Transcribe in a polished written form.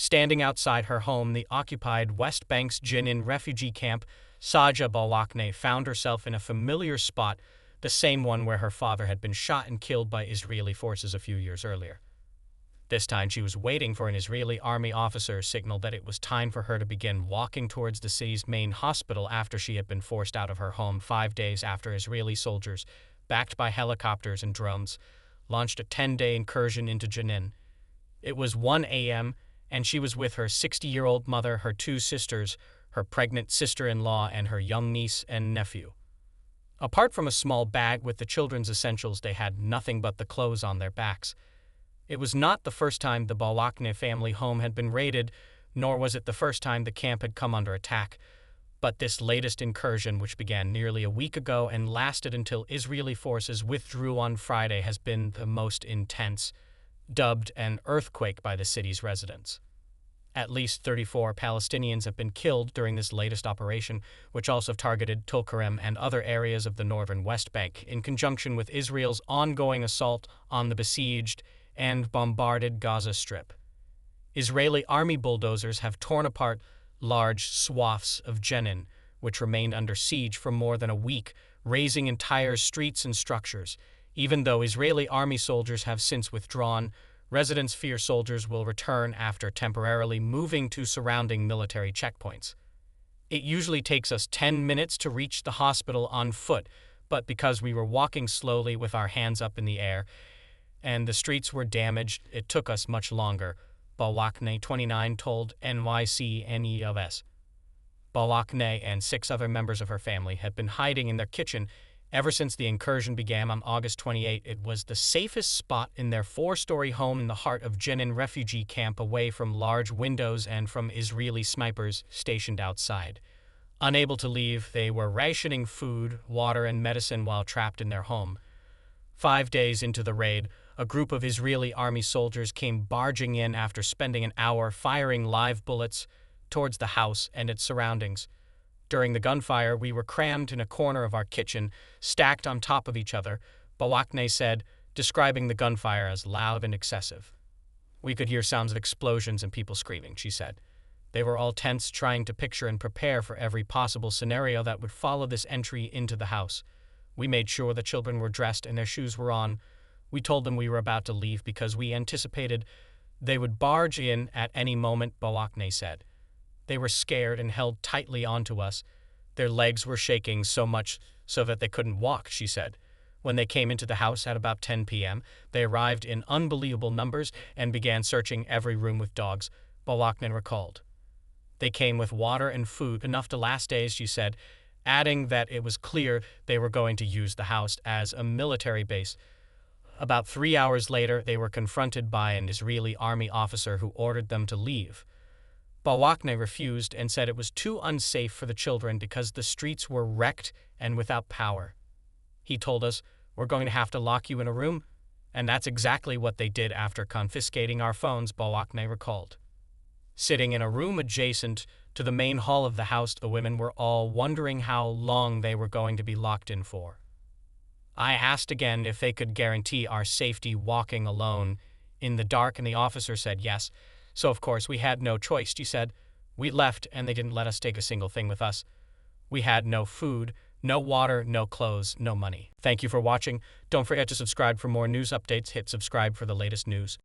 Standing outside her home, the occupied West Bank's Jenin refugee camp, Saja Balakne found herself in a familiar spot, the same one where her father had been shot and killed by Israeli forces a few years earlier. This time she was waiting for an Israeli army officer signal that it was time for her to begin walking towards the city's main hospital after she had been forced out of her home 5 days after Israeli soldiers, backed by helicopters and drones, launched a 10-day incursion into Jenin. It was 1 a.m., and she was with her 60-year-old mother, her 2 sisters, her pregnant sister-in-law, and her young niece and nephew. Apart from a small bag with the children's essentials, they had nothing but the clothes on their backs. It was not the first time the Balakne family home had been raided, nor was it the first time the camp had come under attack. But this latest incursion, which began nearly a week ago and lasted until Israeli forces withdrew on Friday, has been the most intense, dubbed an earthquake by the city's residents. At least 34 Palestinians have been killed during this latest operation, which also targeted Tulkarem and other areas of the northern West Bank, in conjunction with Israel's ongoing assault on the besieged and bombarded Gaza Strip. Israeli army bulldozers have torn apart large swaths of Jenin, which remained under siege for more than a week, razing entire streets and structures. Even though Israeli army soldiers have since withdrawn, residents fear soldiers will return after temporarily moving to surrounding military checkpoints. It usually takes us 10 minutes to reach the hospital on foot, but because we were walking slowly with our hands up in the air and the streets were damaged, it took us much longer, Balakne, 29, told NYC-NEOS. Balakne and 6 other members of her family had been hiding in their kitchen ever since the incursion began on August 28. It was the safest spot in their 4-story home in the heart of Jenin refugee camp, away from large windows and from Israeli snipers stationed outside. Unable to leave, they were rationing food, water, and medicine while trapped in their home. 5 days into the raid, a group of Israeli army soldiers came barging in after spending an hour firing live bullets towards the house and its surroundings. During the gunfire, we were crammed in a corner of our kitchen, stacked on top of each other, Balakne said, describing the gunfire as loud and excessive. We could hear sounds of explosions and people screaming, she said. They were all tense, trying to picture and prepare for every possible scenario that would follow this entry into the house. We made sure the children were dressed and their shoes were on. We told them we were about to leave because we anticipated they would barge in at any moment, Balakne said. They were scared and held tightly onto us. Their legs were shaking so much so that they couldn't walk, she said. When they came into the house at about 10 p.m., they arrived in unbelievable numbers and began searching every room with dogs, Balakne recalled. They came with water and food, enough to last days, she said, adding that it was clear they were going to use the house as a military base. About 3 hours later, they were confronted by an Israeli army officer who ordered them to leave. Balakne refused and said it was too unsafe for the children because the streets were wrecked and without power. He told us, "We're going to have to lock you in a room," and that's exactly what they did after confiscating our phones, Balakne recalled. Sitting in a room adjacent to the main hall of the house, the women were all wondering how long they were going to be locked in for. I asked again if they could guarantee our safety walking alone in the dark, and the officer said yes. So, of course, we had no choice, she said. We left, and they didn't let us take a single thing with us. We had no food, no water, no clothes, no money. Thank you for watching. Don't forget to subscribe for more news updates. Hit subscribe for the latest news.